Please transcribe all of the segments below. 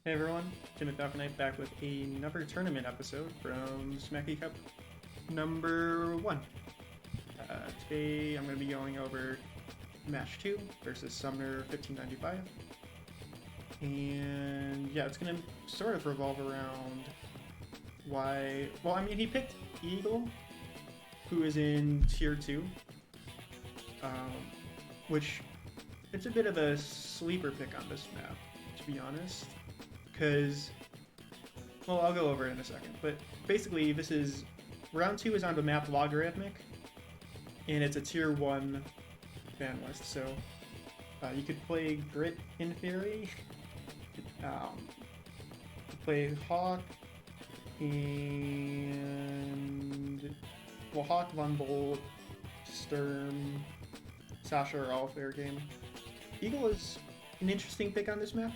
Hey everyone, Tim and Falcon Knight back with another tournament episode from Smacky Cup number 1. Today I'm going to be going over match 2 versus Sumner 1595. And yeah, it's going to sort of revolve around why. Well, I mean, he picked Eagle, who is in tier 2, um, which it's a bit of a sleeper pick on this map, to be honest. Because well, I'll go over it in a second. But basically, this is round 2 is on the map Logarithmic, and it's a tier 1 ban list. So you could play Grit in theory, play Hawk, and well, Hawk, Von Bolt, Sturm, Sasha are all fair game. Eagle is an interesting pick on this map.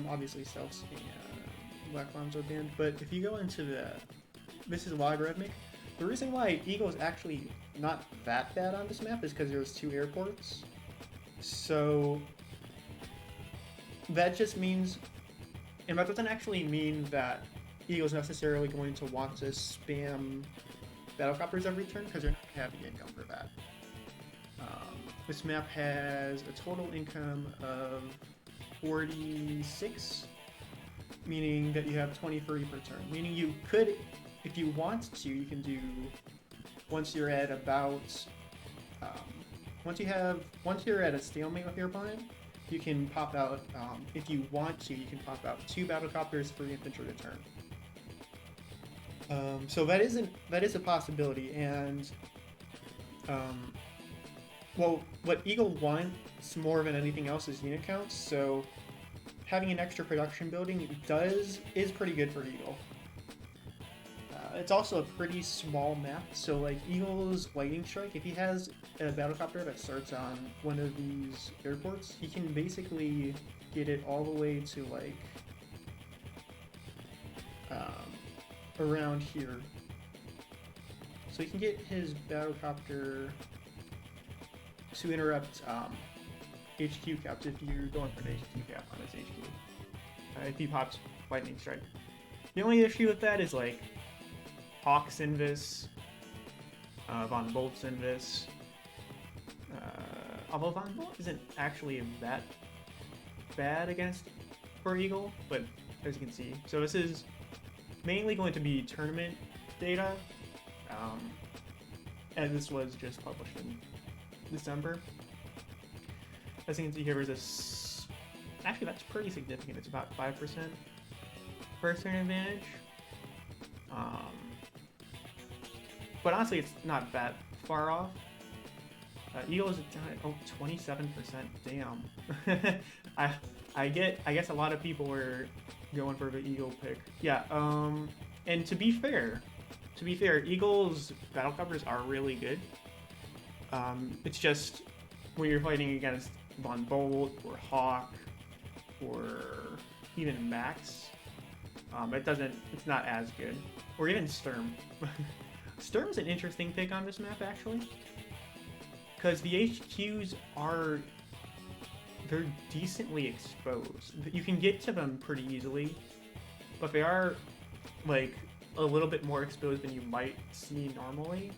Obviously, Stealths and Black Bombs are banned, but if you go into this is Logarithmic. The reason why Eagle is actually not that bad on this map is because there's 2 airports. So that just means, and that doesn't actually mean that Eagle's necessarily going to want to spam Battlecopters every turn, because you're not going to have the income for that. This map has a total income of 46, meaning that you have 23 per turn. Meaning you could, if you want to, you can do, once you're at about, once you're at a stalemate with your opponent, you can pop out, if you want to, you can pop out 2 Battlecopters, 3 infantry to turn. So that is a possibility, and well, what Eagle wants more than anything else is unit counts. So having an extra production building is pretty good for Eagle. It's also a pretty small map, so like Eagle's Lightning Strike, if he has a Battlecopter that starts on one of these airports, he can basically get it all the way to like around here. So he can get his Battlecopter to interrupt HQ caps if you're going for an HQ cap on his HQ. If he pops Lightning Strike. The only issue with that is like Hawk's in this, Von Bolt's in this. Although Von Bolt isn't actually that bad against for Eagle, but as you can see, so this is mainly going to be tournament data, as this was just published in December. As you can see here, there's actually that's pretty significant. It's about 5% first turn advantage. But honestly, it's not that far off. Eagle is at 27%. Damn. I guess a lot of people were going for the Eagle pick. Yeah. And to be fair, Eagle's battle covers are really good. It's just when you're fighting against Von Bolt or Hawk or even Max, it's not as good. Or even Sturm. Sturm's an interesting pick on this map, actually, because the HQs they're decently exposed. You can get to them pretty easily, but they are like a little bit more exposed than you might see normally.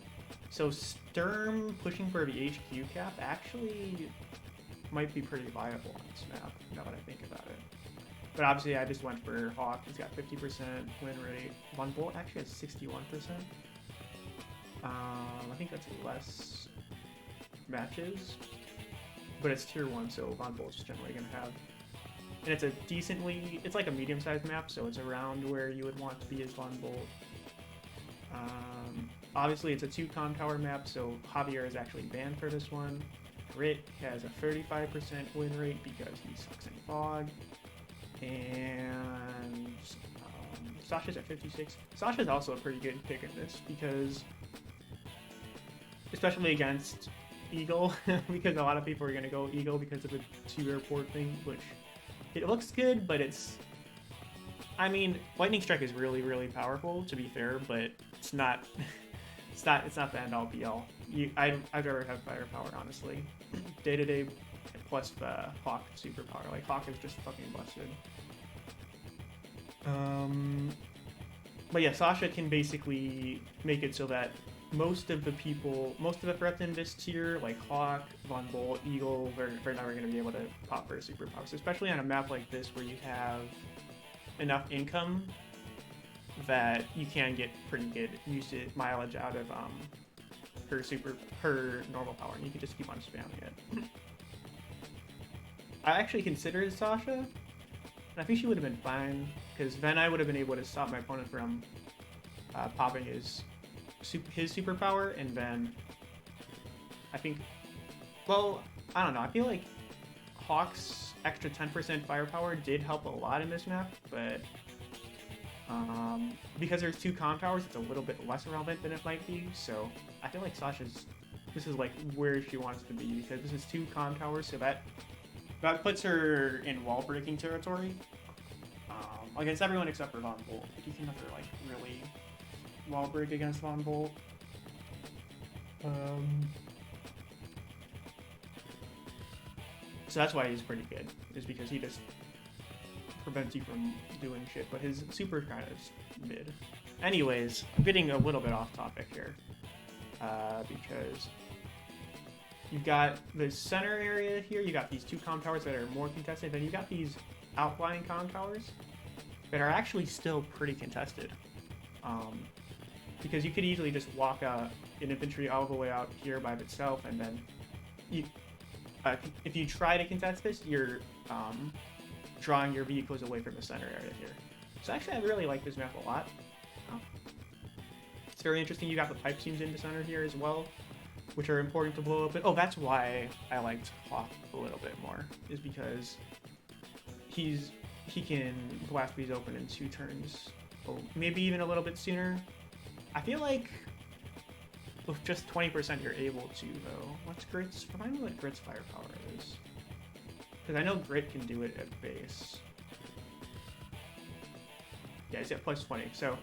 So Sturm pushing for the HQ cap actually might be pretty viable on this map, now that I think about it. But obviously I just went for Hawk. He's got 50% win rate. Von Bolt actually has 61%. I think that's less matches, but it's tier 1, so Von Bolt's generally going to have, and it's like a medium-sized map, so it's around where you would want to be as Von Bolt. Obviously it's a 2 com tower map, so Javier is actually banned for this one. Grit has a 35% win rate because he sucks in fog, and Sasha's at 56. Sasha's also a pretty good pick in this because, especially against Eagle, because a lot of people are going to go Eagle because of the 2 airport thing, which it looks good, but I mean, Lightning Strike is really, really powerful, to be fair, but it's not the end all be all. I'd rather have firepower, honestly. Day to day plus the Hawk superpower. Like, Hawk is just fucking busted. But yeah, Sasha can basically make it so that most of the threats in this tier, like Hawk, Von Bolt, Eagle, they're never going to be able to pop her superpowers, especially on a map like this where you have enough income that you can get pretty good usage mileage out of her normal power, and you can just keep on spamming it. I actually considered Sasha, and I think she would have been fine, because then I would have been able to stop my opponent from popping his superpower, and then I think, well, I don't know, I feel like Hawk's extra 10% firepower did help a lot in this map, but because there's 2 calm towers, it's a little bit less relevant than it might be, so I feel like this is like where she wants to be, because this is 2 calm towers, so that puts her in wall breaking territory against everyone except for Von Bolt. You can never like really wall break against Von Bolt. So that's why he's pretty good, is because he just prevents you from doing shit, but his super kind of mid. Anyways, I'm getting a little bit off topic here, because you've got the center area here, you got these 2 comm towers that are more contested, then you got these outlying comm towers that are actually still pretty contested. Because you could easily just walk an infantry all the way out here by itself, and then if you try to contest this, you're drawing your vehicles away from the center area here. So actually, I really like this map a lot. It's very interesting. You got the pipe seams in the center here as well, which are important to blow up. Oh, that's why I liked Hawk a little bit more, is because he can blast these open in 2 turns, maybe even a little bit sooner. I feel like with just 20% you're able to, though. What's Grit's? Remind me what Grit's firepower is. Because I know Grit can do it at base. Yeah, it's at plus 20. So,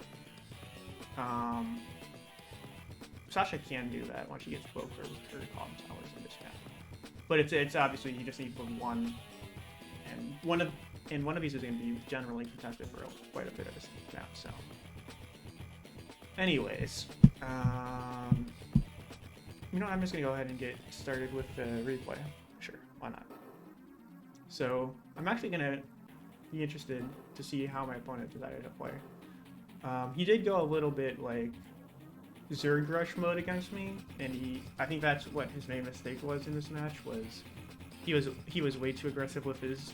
Sasha can do that once she gets both her calm towers in this map. But it's obviously you just need for one, and one of these is going to be generally contested for quite a bit of this map. So, anyways, you know, I'm just going to go ahead and get started with the replay. Sure, why not? So I'm actually going to be interested to see how my opponent decided to play. He did go a little bit like Zerg Rush mode against me, and I think that's what his main mistake was in this match, was he was way too aggressive with his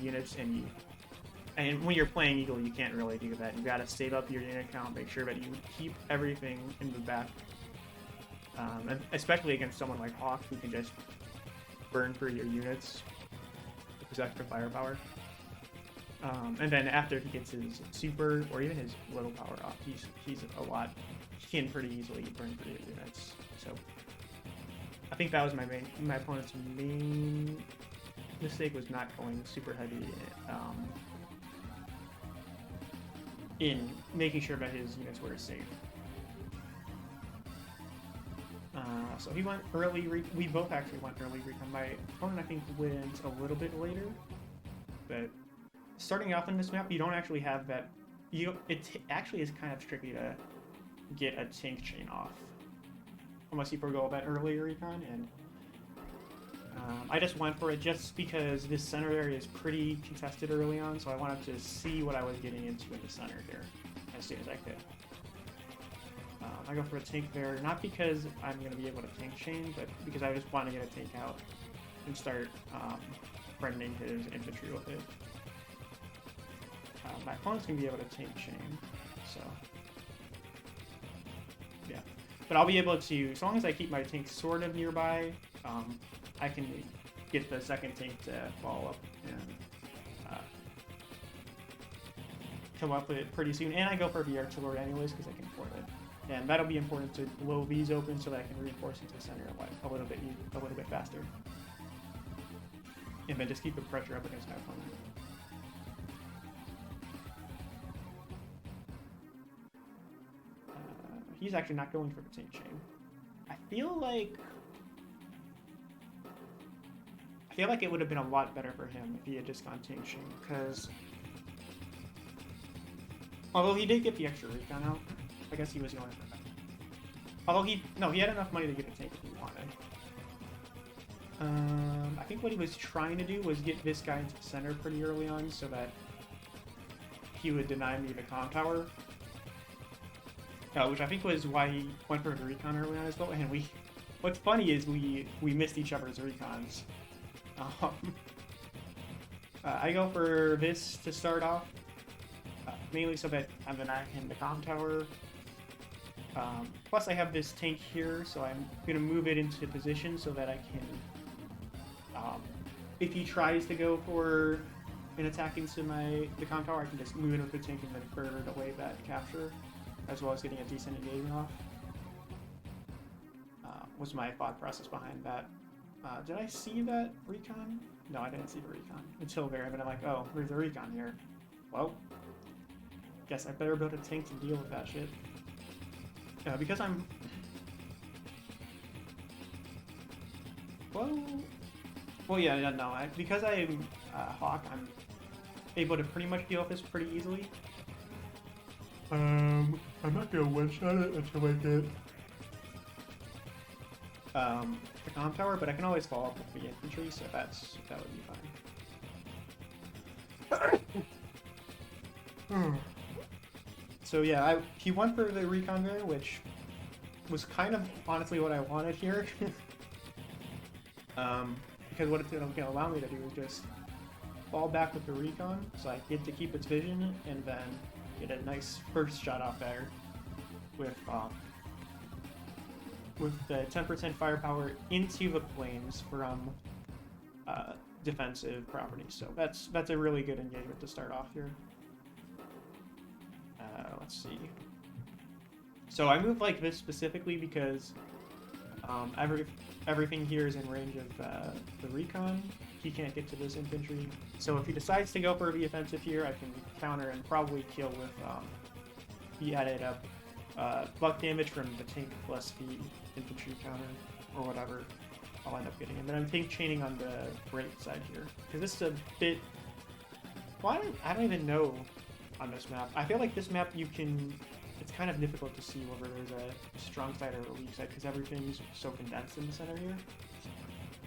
units, and when you're playing Eagle, you can't really do that. You gotta save up your unit count, make sure that you keep everything in the back, and especially against someone like Hawk, who can just burn through your units with his extra firepower. And then after he gets his super, or even his little power off, he's a lot. He can pretty easily burn through your units. So I think that was my opponent's main mistake, was not going super heavy in making sure that his units were safe. So he went early. We both actually went early recon. My opponent, I think, went a little bit later, but starting off in this map, you don't actually have that. It actually is kind of tricky to get a tank chain off, unless you forgo that early recon. And I just went for it just because this center area is pretty contested early on, so I wanted to see what I was getting into in the center here as soon as I could. I go for a tank there, not because I'm going to be able to tank chain, but because I just want to get a tank out and start threatening his infantry with it. My opponent's going to be able to tank chain, so yeah. But I'll be able to, as long as I keep my tank sort of nearby, I can get the second tank to follow up and come up with it pretty soon. And I go for the artillery anyways because I can afford it. And that'll be important to blow these open so that I can reinforce into the center a little bit faster. And then just keep the pressure up against my opponent. He's actually not going for the tank chain. I feel like it would have been a lot better for him if he had just gone tank chain, because Although he did get the extra recon out. I guess he was going for that. Although he had enough money to get a tank if he wanted. I think what he was trying to do was get this guy into the center pretty early on so that he would deny me the comm tower. Which I think was why he went for the recon early on as well. And what's funny is we missed each other's recons. I go for this to start off, mainly so that I'm denying him the comm tower. Plus I have this tank here, so I'm going to move it into position so that I can, if he tries to go for an attack into the comm tower, I can just move it with the tank and then further away that capture, as well as getting a decent engagement off. Was my thought process behind that. Did I see that recon? No, I didn't see the recon until there, but I'm like, oh, there's a recon here. Well, guess I better build a tank to deal with that shit. Because I'm... Well, yeah, no, because I'm Hawk, I'm able to pretty much deal with this pretty easily. I'm not gonna one-shot it until I get the comm tower, but I can always follow up with the infantry, so that would be fine. So yeah, he went for the recon there, which was kind of honestly what I wanted here. Because what it's going to allow me to do is just fall back with the recon, so I get to keep its vision, and then get a nice first shot off there with the 10% firepower into the planes from defensive properties. So that's a really good engagement to start off here. Let's see. So I move like this specifically because everything here is in range of the recon. He can't get to this infantry. So if he decides to go for the offensive here, I can counter and probably kill with the added up buck damage from the tank plus the infantry counter or whatever I'll end up getting. And then I'm tank chaining on the right side here. Because this is a bit... Well, I don't even know on this map. I feel like this map it's kind of difficult to see whether there's a strong side or a weak side because everything's so condensed in the center here.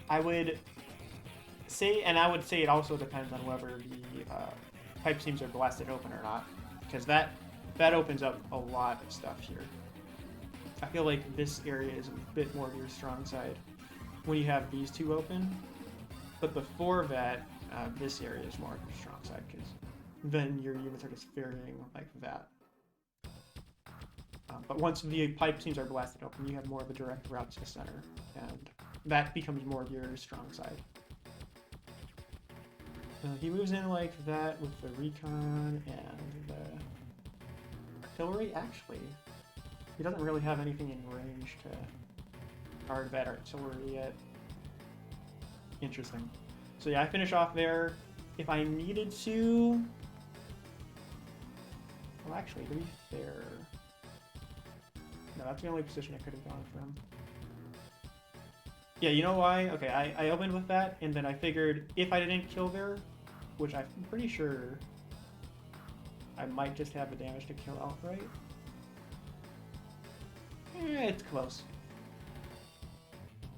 I would say it also depends on whether the pipe seams are blasted open or not, because that opens up a lot of stuff here. I feel like this area is a bit more of your strong side when you have these two open, but before that, this area is more of your strong side because then your units are just varying like that. But once the pipe seams are blasted open, you have more of a direct route to the center, and that becomes more of your strong side. He moves in like that with the recon and the artillery. Actually, he doesn't really have anything in range to guard that artillery yet. Interesting. So yeah, I finish off there. If I needed to... Well, actually, to be fair... No, that's the only position I could have gone from. Yeah, you know why? Okay, I opened with that, and then I figured if I didn't kill there, which I'm pretty sure I might just have the damage to kill outright. It's close.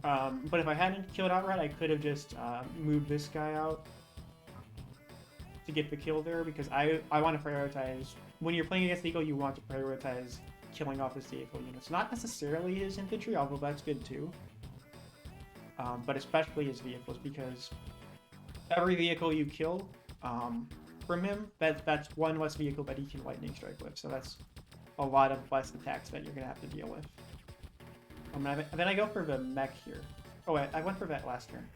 But if I hadn't killed outright, I could have just moved this guy out to get the kill there, because I want to prioritize... When you're playing against the Eagle, you want to prioritize killing off his vehicle units. Not necessarily his infantry, although that's good too. But especially his vehicles, because every vehicle you kill from him, that's one less vehicle that he can lightning strike with. So that's a lot of less attacks that you're going to have to deal with. Then I go for the mech here. Oh, I went for that last turn.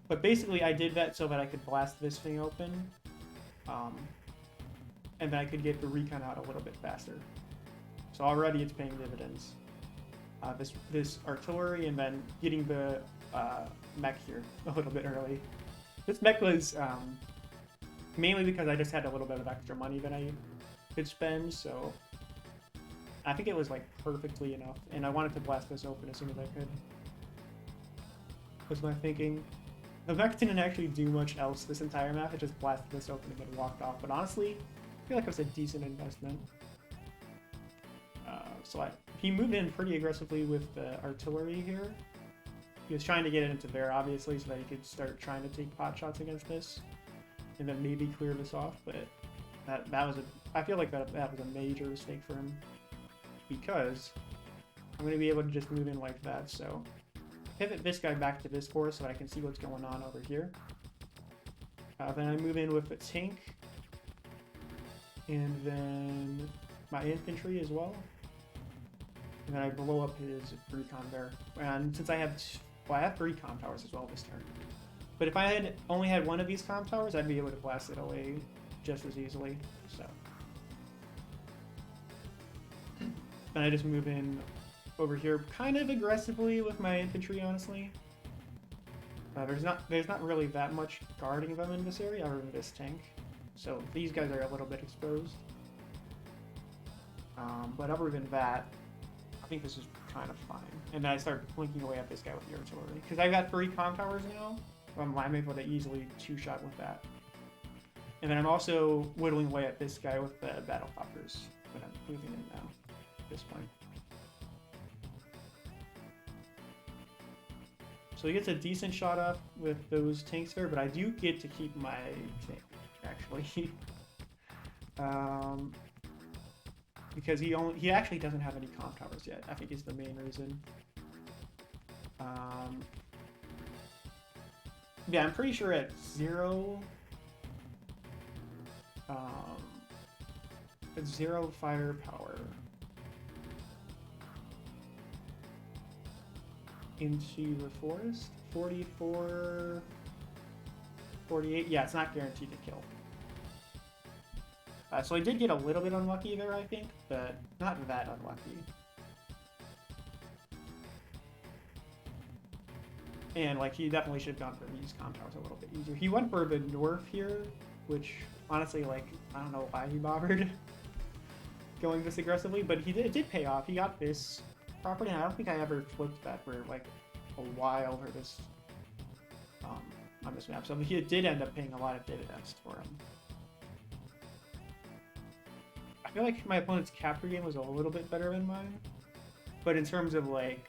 But basically I did that so that I could blast this thing open. And then I could get the recon out a little bit faster. So already it's paying dividends. This artillery and then getting the mech here a little bit early. This mech was mainly because I just had a little bit of extra money that I could spend, so I think it was like perfectly enough, and I wanted to blast this open as soon as I could. Was my thinking. The mech didn't actually do much else this entire map, it just blasted this open and then walked off, but honestly, feel like it was a decent investment. He moved in pretty aggressively with the artillery here. He was trying to get it into bear, obviously, so that he could start trying to take pot shots against this, and then maybe clear this off. But I feel like that was a major mistake for him, because I'm going to be able to just move in like that. So pivot this guy back to this course so I can see what's going on over here. Then I move in with a tank, and then my infantry as well. And then I blow up his recon there. And since I have 3 comm towers as well this turn. But if I had only had one of these comm towers, I'd be able to blast it away just as easily. So then I just move in over here kind of aggressively with my infantry, honestly. There's not really that much guarding them in this area other than this tank. So these guys are a little bit exposed. But other than that, I think this is kind of fine. And then I start blinking away at this guy with the artillery. Because I've got 3 comm towers now, I'm able to easily 2-shot with that. And then I'm also whittling away at this guy with the battle copters when I'm moving in now at this point. So he gets a decent shot off with those tanks there, but I do get to keep my tank, actually. Because he actually doesn't have any comm towers yet, I think is the main reason. Yeah, I'm pretty sure at 0... at 0 firepower into the forest, 44... 48, yeah, it's not guaranteed to kill. So I did get a little bit unlucky there, I think, but not that unlucky. And, like, he definitely should have gone for these comm towers a little bit easier. He went for the north here, which, honestly, like, I don't know why he bothered going this aggressively, but it did pay off. He got this property, and I don't think I ever flipped that for, like, a while for this, on this map. So he did end up paying a lot of dividends for him. I feel like my opponent's capture game was a little bit better than mine, but in terms of, like,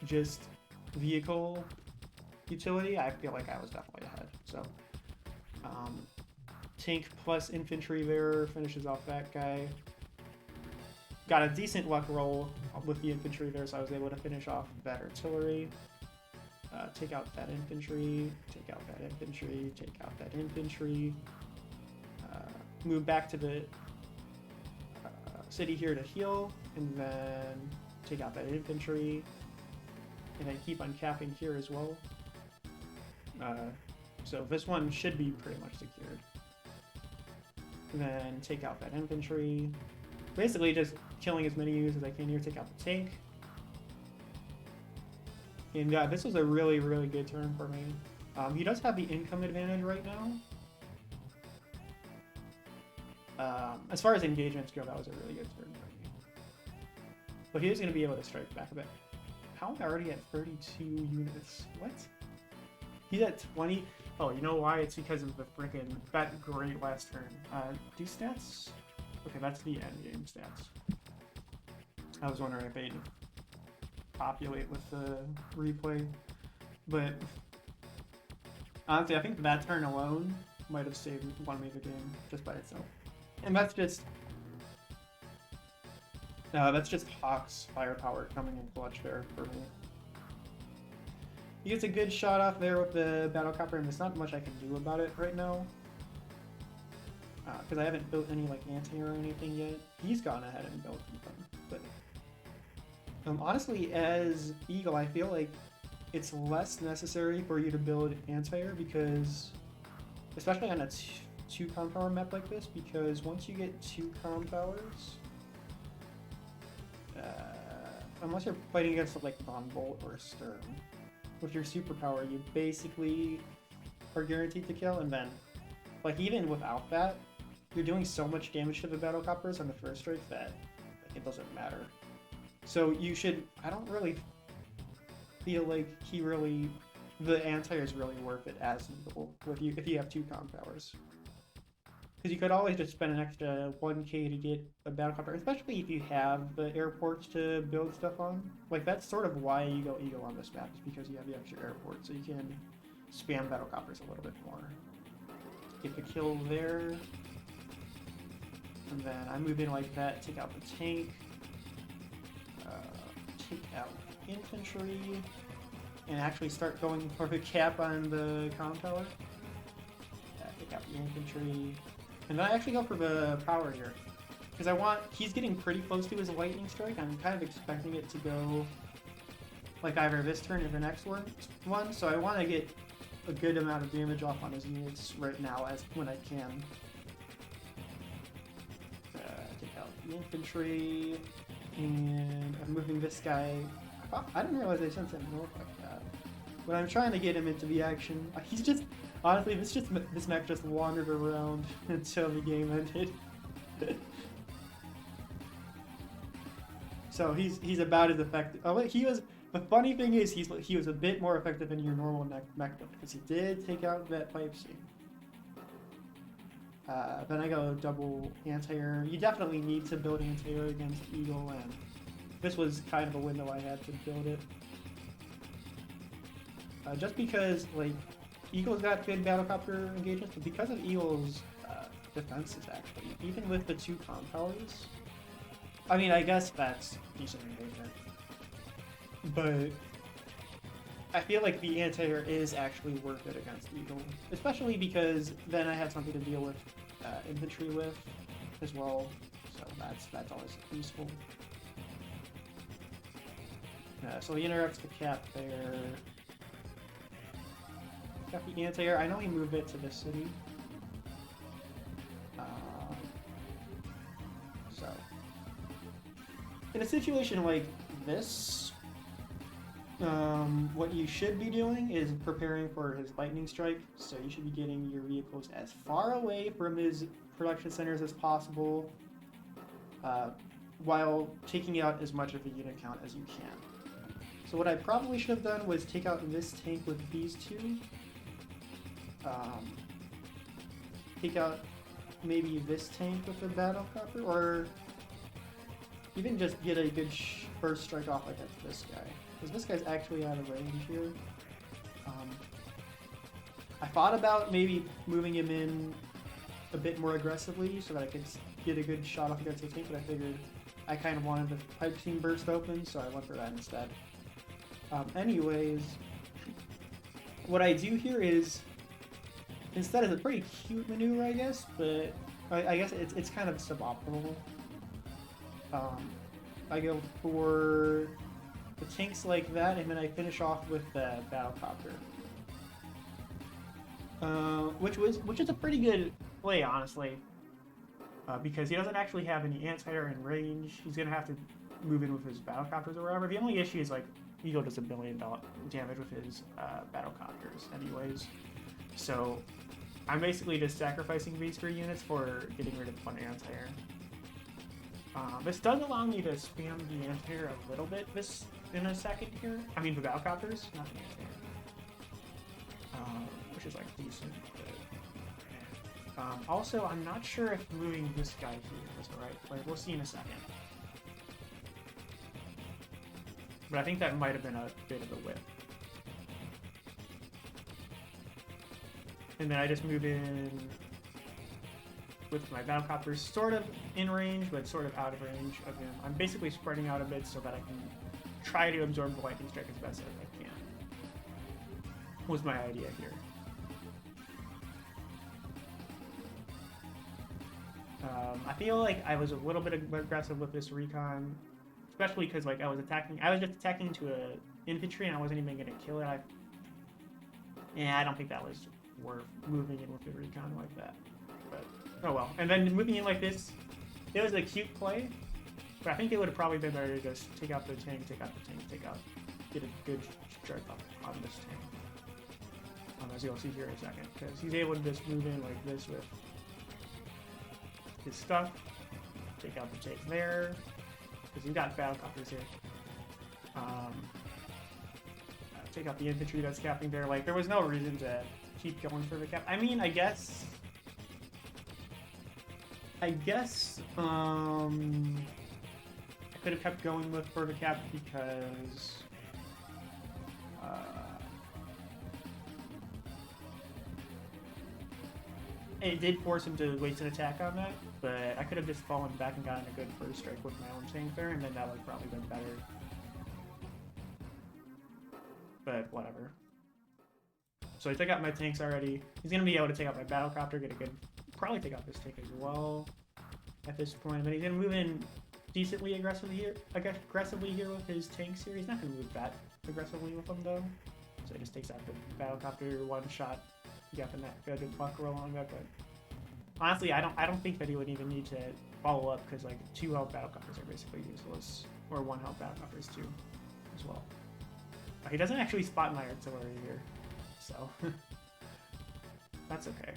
just vehicle utility, I feel like I was definitely ahead. So tank plus infantry there finishes off that guy. Got a decent luck roll with the infantry there, so I was able to finish off that artillery. Take out that infantry, take out that infantry, take out that infantry. Move back to the city here to heal, and then take out that infantry. And then keep on capping here as well. So this one should be pretty much secured. And then take out that infantry. Basically just killing as many units as I can here. Take out the tank. And this was a really, really good turn for me. He does have the income advantage right now. As far as engagements go, that was a really good turn for me. But he is going to be able to strike back a bit. How am I already at 32 units? What? He's at 20? Oh, you know why? It's because of the freaking that great last turn. Do stats? Okay, that's the end game stats. I was wondering if they'd populate with the replay, but honestly, I think that turn alone might have won me the game just by itself. And that's just Hawk's firepower coming in clutch there for me. He gets a good shot off there with the battle copter, and there's not much I can do about it right now. Because I haven't built any like anti-air or anything yet. He's gone ahead and built them. But honestly, as Eagle, I feel like it's less necessary for you to build anti-air, because, especially on a 2 comm tower map like this, because once you get 2 comm towers, unless you're fighting against like Von Bolt or Sturm, with your superpower, you basically are guaranteed to kill. And then, like, even without that, you're doing so much damage to the battle copters on the first strike that like, it doesn't matter. So you should. I don't really feel like the anti-air is really worth it as Eagle with you if you have 2 comm towers. Because you could always just spend an extra 1K to get a battlecopter, especially if you have the airports to build stuff on. Like, that's sort of why you go Eagle on this map, is because you have the extra airport, so you can spam battlecopters a little bit more. Get the kill there. And then I move in like that, take out the tank, take out infantry, and actually start going for the cap on the comm tower. Take out the infantry. And then I actually go for the power here. Because he's getting pretty close to his lightning strike. I'm kind of expecting it to go like either this turn or the next one. So I want to get a good amount of damage off on his units right now when I can. Take out the infantry. And I'm moving this guy. I didn't realize I sent him north like that. But I'm trying to get him into the action. He's just... Honestly, this mech just wandered around until the game ended. So he's about as effective. Oh wait, the funny thing is he was a bit more effective than your normal mech build, because he did take out that pipe seam. Then I go double anti-air. You definitely need to build anti-air against Eagle, and this was kind of a window I had to build it. Just because, like, Eagle's got good battlecopter engagements, but because of Eagle's defenses, actually, even with the 2 comm towers, I mean, I guess that's decent engagement, but I feel like the anti-air is actually worth it against Eagle, especially because then I have something to deal with infantry with as well, so that's always useful. So he interrupts the cap there. Got the anti-air. I know he moved it to this city. So, in a situation like this, what you should be doing is preparing for his lightning strike. So you should be getting your vehicles as far away from his production centers as possible, while taking out as much of a unit count as you can. So what I probably should have done was take out this tank with these 2. Take out maybe this tank with a battlecopter, or even just get a good first strike off like that's this guy, because this guy's actually out of range here. I thought about maybe moving him in a bit more aggressively so that I could get a good shot off against the tank, but I figured I kind of wanted the pipe seam burst open, so I went for that instead. Anyways, what I do here is, instead, it's a pretty cute maneuver, I guess, but I guess it's kind of suboptimal. I go for the tanks like that, and then I finish off with the battlecopter, which is a pretty good play, honestly, because he doesn't actually have any anti-air in range. He's gonna have to move in with his battlecopters or whatever. The only issue is, like, Eagle does $1 billion damage with his battlecopters, anyways. So I'm basically just sacrificing these 3 units for getting rid of one anti-air. This does allow me to spam the anti-air a little bit in a second here. I mean, the battlecopters, not the anti-air. Which is, like, decent. But, also, I'm not sure if moving this guy here is the right play. We'll see in a second. But I think that might have been a bit of a whip. And then I just move in with my battlecopters, sort of in range, but sort of out of range of him. I'm basically spreading out a bit so that I can try to absorb the lightning strike as best as I can. Was my idea here. I feel like I was a little bit aggressive with this recon, especially because, like, I was just attacking to a infantry and I wasn't even going to kill it. I don't think that was worth moving in with the recon like that. But, oh well. And then moving in like this, it was a cute play, but I think it would have probably been better to just take out the tank, get a good strike on this tank. As you'll see here in a second, because he's able to just move in like this with his stuff, take out the tank there, because he's got battlecopters here. Take out the infantry that's capping there. Like, there was no reason to keep going for the cap. I mean, I guess I guess I could have kept going with Verticap because it did force him to waste an attack on that, but I could have just fallen back and gotten a good first strike with my own tank there, and then that would have probably been better. But whatever. So I took out my tanks already. He's gonna be able to take out my Battlecopter, get a good, probably take out this tank as well at this point. But he's gonna move in decently aggressively here with his tanks here. He's not gonna move that aggressively with them though. So he just takes out the Battlecopter one shot. You got the good buck roll on that, but honestly, I don't think that he would even need to follow up because like 2 health Battlecopters are basically useless, or 1 health Battlecopters too, as well. He doesn't actually spot my artillery here, so that's okay.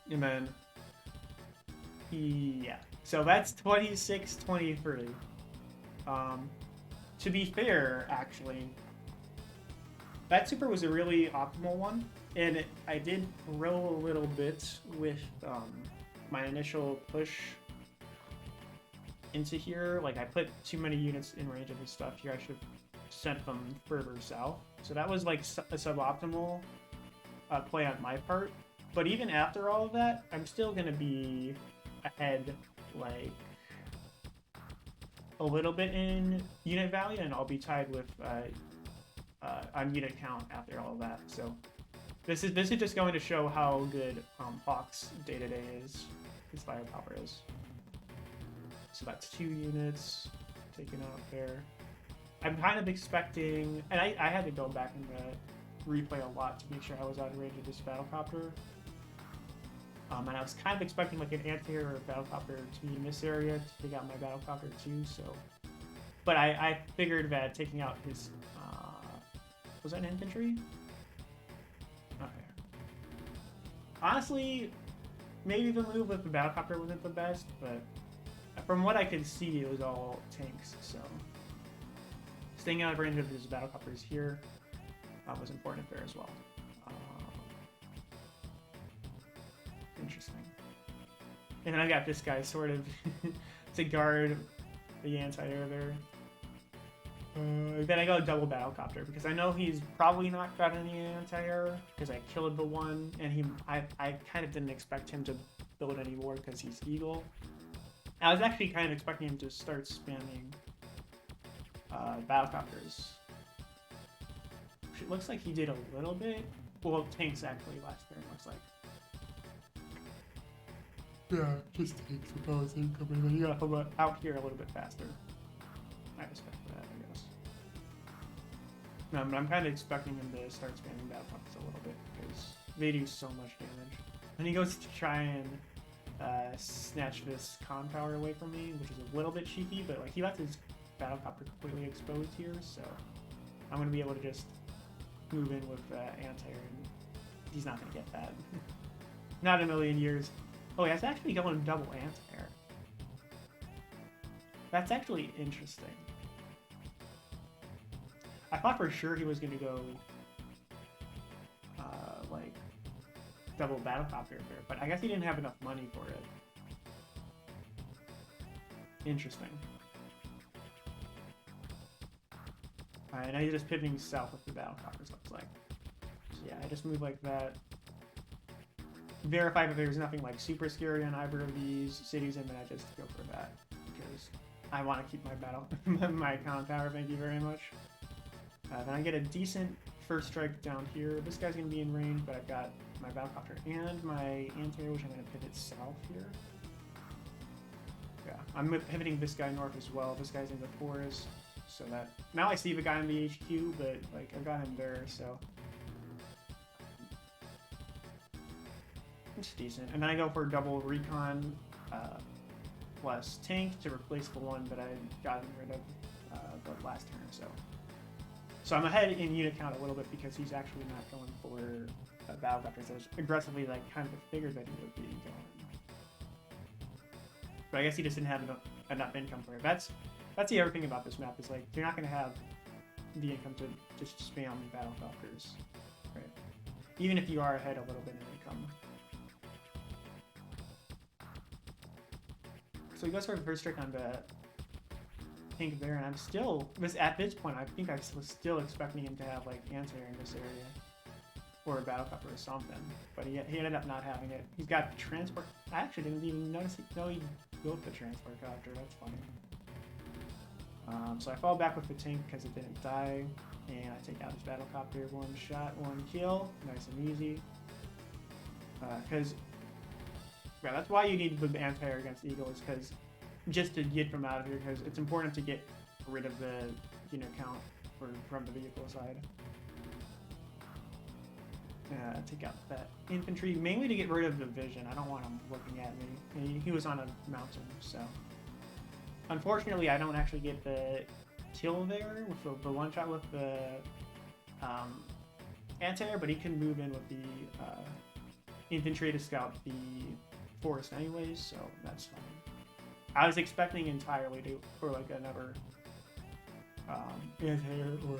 And then yeah, so that's 26-23. To be fair, actually, that super was a really optimal one, and I did roll a little bit with my initial push into here. Like, I put too many units in range of his stuff here. I should have sent them further south. So that was like a suboptimal play on my part. But even after all of that, I'm still going to be ahead, like, a little bit in unit value, and I'll be tied with on unit count after all of that. So this is just going to show how good Hawk's day-to-day is, his firepower is. So that's 2 units taken out there. I'm kind of expecting, and I had to go back and replay a lot to make sure I was out of range of this Battlecopter. And I was kind of expecting like an anti-air or Battlecopter to be in this area to take out my Battlecopter too. So, but I figured that taking out his was that an infantry? Okay. Honestly, maybe the move with the Battlecopter wasn't the best, but from what I could see, it was all tanks. So staying out of range of his Battlecopters here was important there as well. Interesting. And then I got this guy sort of to guard the anti-air there. Then I go double Battlecopter because I know he's probably not got any anti-air because I killed the one, and I kind of didn't expect him to build any more because he's Eagle. I was actually kind of expecting him to start spamming Battlecopters. It looks like he did a little bit. Well, tanks actually last turn, looks like. Yeah, just tanks with all his incoming. Then you gotta come out here a little bit faster. I respect that, I guess. No, but I'm kind of expecting him to start spamming Battlecopters a little bit because they do so much damage. And he goes to try and snatch this con tower away from me, which is a little bit cheeky, but like he left his Battlecopter completely exposed here, so I'm gonna be able to just move in with anti-air, and he's not gonna get that. Not in a million years. Oh, yeah, it's actually going double anti-air. That's actually interesting. I thought for sure he was gonna go like double Battlecopter there, but I guess he didn't have enough money for it. Interesting. Alright, now he's just pivoting south with the Battlecopters, looks like. So yeah, I just move like that. Verify that there's nothing like super scary on either of these cities, and then I just go for that because I want to keep my my con tower. Thank you very much. Then I get a decent first strike down here. This guy's gonna be in range, but I've got my Battlecopter and my anti-air, which I'm gonna pivot south here. Yeah, I'm pivoting this guy north as well. This guy's in the forest, so that now I see the guy in the HQ, but like I've got him there, so. It's decent. And then I go for double recon plus tank to replace the one that I had gotten rid of the last turn. So I'm ahead in unit count a little bit because he's actually not going for Battlecopters. I was aggressively like kind of figured that he would be going. But I guess he just didn't have enough income for it. That's the other thing about this map is like you're not going to have the income to just spam Battlecopters, right? Even if you are ahead a little bit in income. So he goes for a first strike on the tank there, and I'm still at this point. I think I was still expecting him to have like anti-air in this area, or a battle copter or something. But he ended up not having it. He's got transport. I actually didn't even notice. He built the transport copter. That's funny. So I fall back with the tank because it didn't die, and I take out his battle copter. One shot, one kill, nice and easy. Because yeah, that's why you need the anti-air against Eagle, is because just to get from out of here, because it's important to get rid of the unit count from the vehicle side. Take out that infantry, mainly to get rid of the vision. I don't want him looking at me. He was on a mountain, so. Unfortunately, I don't actually get the kill there with the one shot with the anti-air, but he can move in with the infantry to scout the forest anyways, so that's fine. I was expecting entirely for like another anti-air or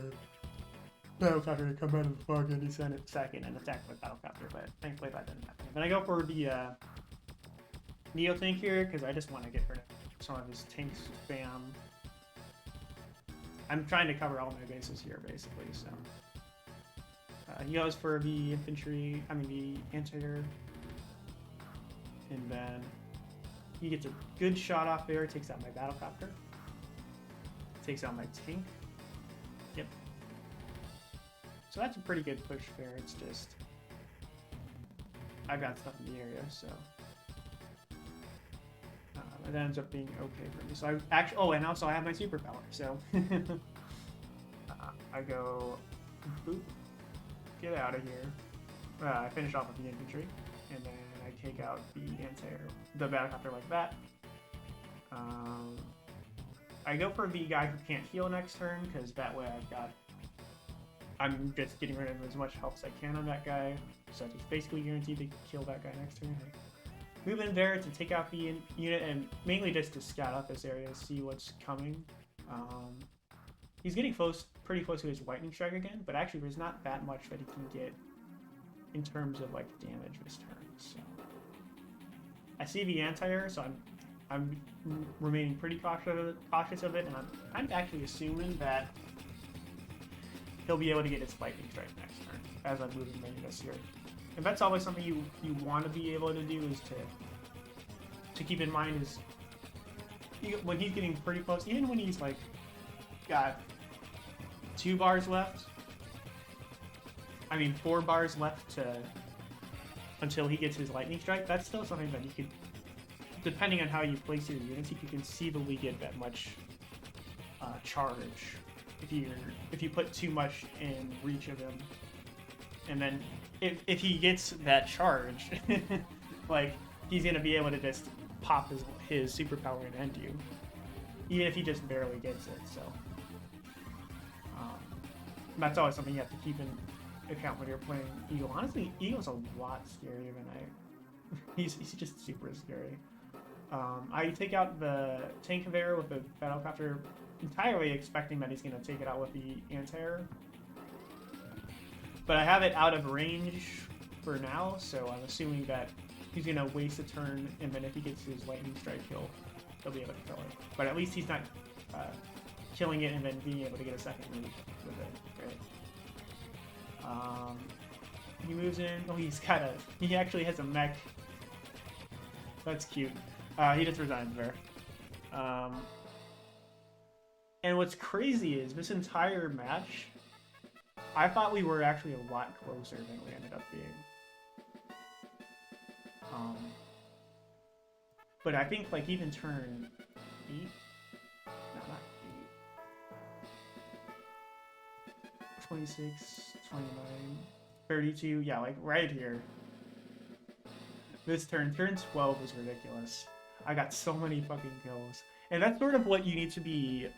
battlecopter to come out of the fog and descend it second and attack with battlecopter, but thankfully that didn't happen. Then I go for the Neo tank here because I just want to get rid of some of his tank spam. I'm trying to cover all my bases here basically, so he goes for the infantry, the anti-air, and then he gets a good shot off there, takes out my battlecopter, takes out my tank. Yep. So that's a pretty good push there. It's just I've got stuff in the area, so it ends up being okay for me. So I actually, and also I have my superpower, so I go boop, get out of here. I finish off with the infantry, and then I take out the anti-air, the battlecopter like that. I go for the guy who can't heal next turn, because that way I'm just getting rid of as much health as I can on that guy, so it's basically guaranteed to kill that guy next turn. I move in there to take out the unit, and mainly just to scout out this area, see what's coming. He's getting pretty close to his lightning strike again, but actually there's not that much that he can get in terms of like damage this turn. So I see the anti-air, so I'm remaining pretty cautious of it, and I'm actually assuming that he'll be able to get his lightning strike next turn as I move in this here. And that's always something you want to be able to do, is to keep in mind is when he's getting pretty close, even when he's like got 2 bars left, 4 bars left until he gets his lightning strike. That's still something that you could, depending on how you place your units, you can conceivably get that much charge if you put too much in reach of him. And then if he gets that charge, like, he's gonna be able to just pop his superpower and end you, even if he just barely gets it. So that's always something you have to keep in account when you're playing Eagle. Honestly, Eagle's a lot scarier than he's just super scary. I take out the tank conveyor with the battlecopter, entirely expecting that he's gonna take it out with the anti-air. But I have it out of range for now, so I'm assuming that he's going to waste a turn, and then if he gets his lightning strike kill, he'll be able to kill it. But at least he's not killing it and then being able to get a second move with it. Right? He moves in. Oh, he actually has a mech. That's cute. He just resigns there. And what's crazy is this entire match, I thought we were actually a lot closer than we ended up being. But I think like even turn 8, no, not 8, 26, 29, 32, yeah, like right here. This turn 12 was ridiculous. I got so many fucking kills. And that's sort of what you need to be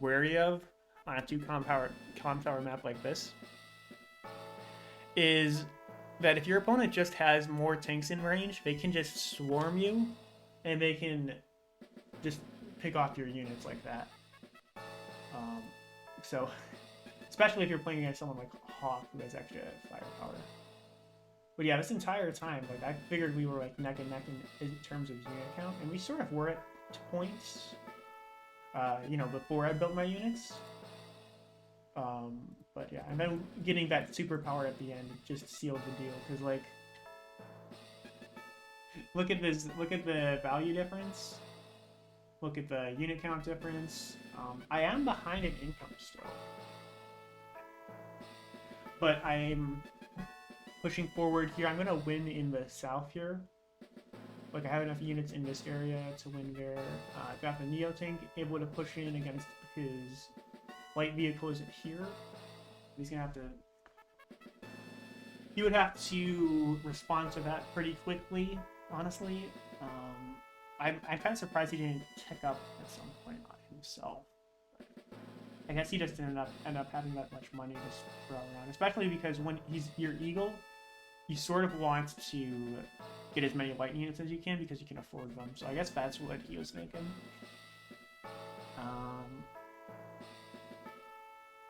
wary of on a 2 comp tower map like this, is that if your opponent just has more tanks in range, they can just swarm you, and they can just pick off your units like that. So, especially if you're playing against someone like Hawk, who has extra firepower. But yeah, this entire time, like I figured we were like neck and neck in terms of unit count, and we sort of were at points, you know, before I built my units. But yeah, and then getting that superpower at the end just sealed the deal. Cause like, look at this, look at the value difference. Look at the unit count difference. I am behind in income still, but I'm pushing forward here. I'm gonna win in the south here. Like I have enough units in this area to win there. I've got the Neo tank able to push in against his light vehicles here. He's gonna have to. He would have to respond to that pretty quickly, honestly. I'm kind of surprised he didn't check up at some point on himself. I guess he just didn't end up having that much money to throw around, especially because when he's your Eagle, you sort of want to get as many light units as you can because you can afford them. So I guess that's what he was thinking.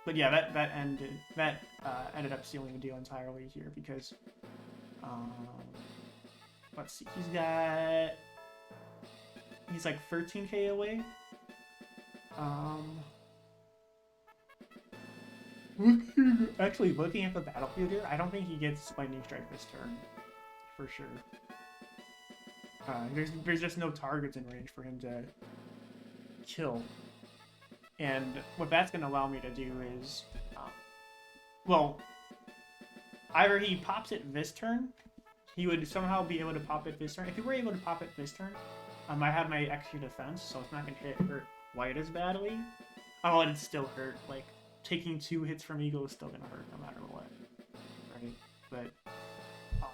But yeah, that ended up sealing the deal entirely here because let's see, he's like 13k away. Actually, looking at the battlefield here, I don't think he gets lightning strike this turn, for sure. There's just no targets in range for him to kill. And what that's going to allow me to do is, well, either he pops it this turn, he would somehow be able to pop it this turn. If he were able to pop it this turn, I have my extra defense, so it's not going to hurt quite as badly. Oh, and it's still hurt. Like, taking 2 hits from Eagle is still going to hurt no matter what. Right? But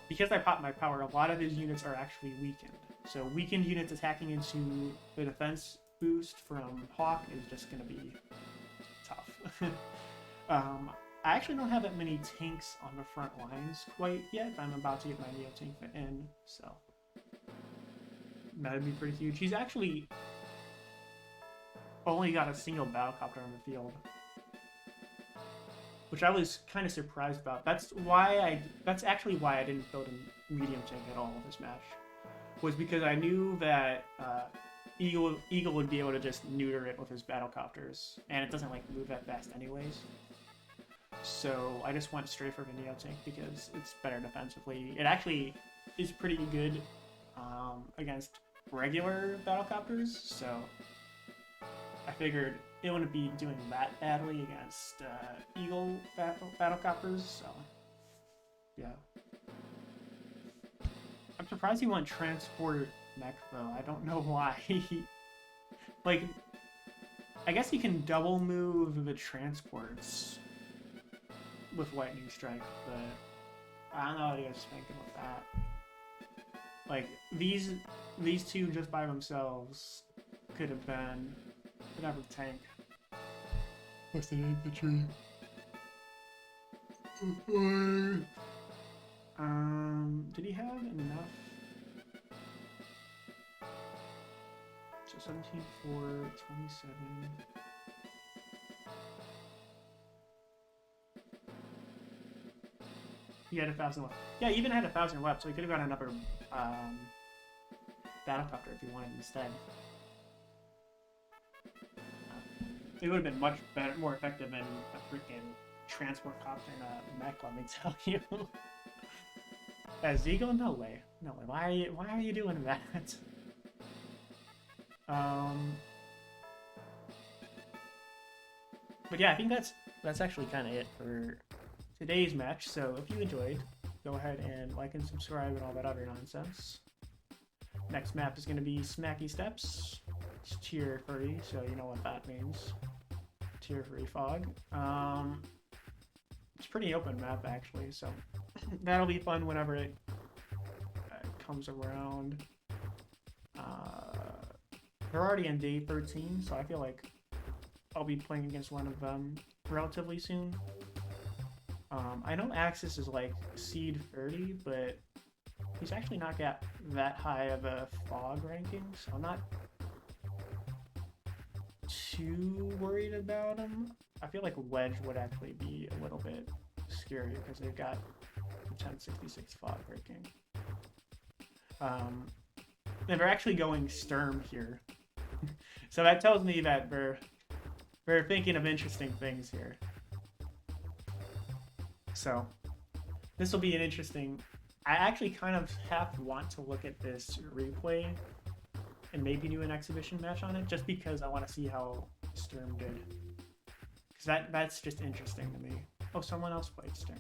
because I popped my power, a lot of his units are actually weakened. So weakened units attacking into the defense boost from Hawk is just going to be tough. I actually don't have that many tanks on the front lines quite yet. I'm about to get my Neo tank in, so that'd be pretty huge. He's actually only got a single battlecopter on the field, which I was kind of surprised about. That's actually why I didn't build a medium tank at all this match, was because I knew that Eagle would be able to just neuter it with his battlecopters, and it doesn't like move that fast anyways. So I just went straight for the Neo tank because it's better defensively. It actually is pretty good against regular battlecopters, so I figured it wouldn't be doing that badly against Eagle battlecopters, so yeah. I'm surprised he went transport mech though. I don't know why. Like, I guess he can double move the transports with lightning strike, but I don't know what you guys thinking with that. Like, these two just by themselves could have been whatever tank. What's the infantry? Did he have enough? So 17, 4, 27. He had 1,000 left. Yeah, he even had 1,000 left, so he could have got another battlecopter if he wanted instead. It would have been much better, more effective than a freaking transport copter and a mech, let me tell you. As Eagle? No way. No way. Why are you doing that? But yeah, I think that's actually kind of it for today's match. So if you enjoyed, go ahead and like and subscribe and all that other nonsense. Next map is going to be Smacky Steps. It's tier 3, so you know what that means. Tier 3 fog. It's a pretty open map actually, so that'll be fun whenever it comes around. They're already in day 13, so I feel like I'll be playing against one of them relatively soon. I know Axis is like seed 30, but he's actually not got that high of a fog ranking, so I'm not too worried about him. I feel like Wedge would actually be a little bit scarier because they've got 1066 fog breaking. And we're actually going Sturm here. So that tells me that we're thinking of interesting things here. So this will be an interesting... I actually kind of want to look at this replay and maybe do an exhibition match on it, just because I want to see how Sturm did. Because that's just interesting to me. Oh, someone else played Sturm.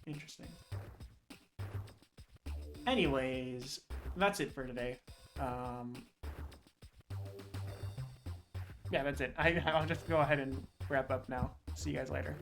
Interesting. Anyways, that's it for today. Yeah, that's it. I'll just go ahead and wrap up now. See you guys later.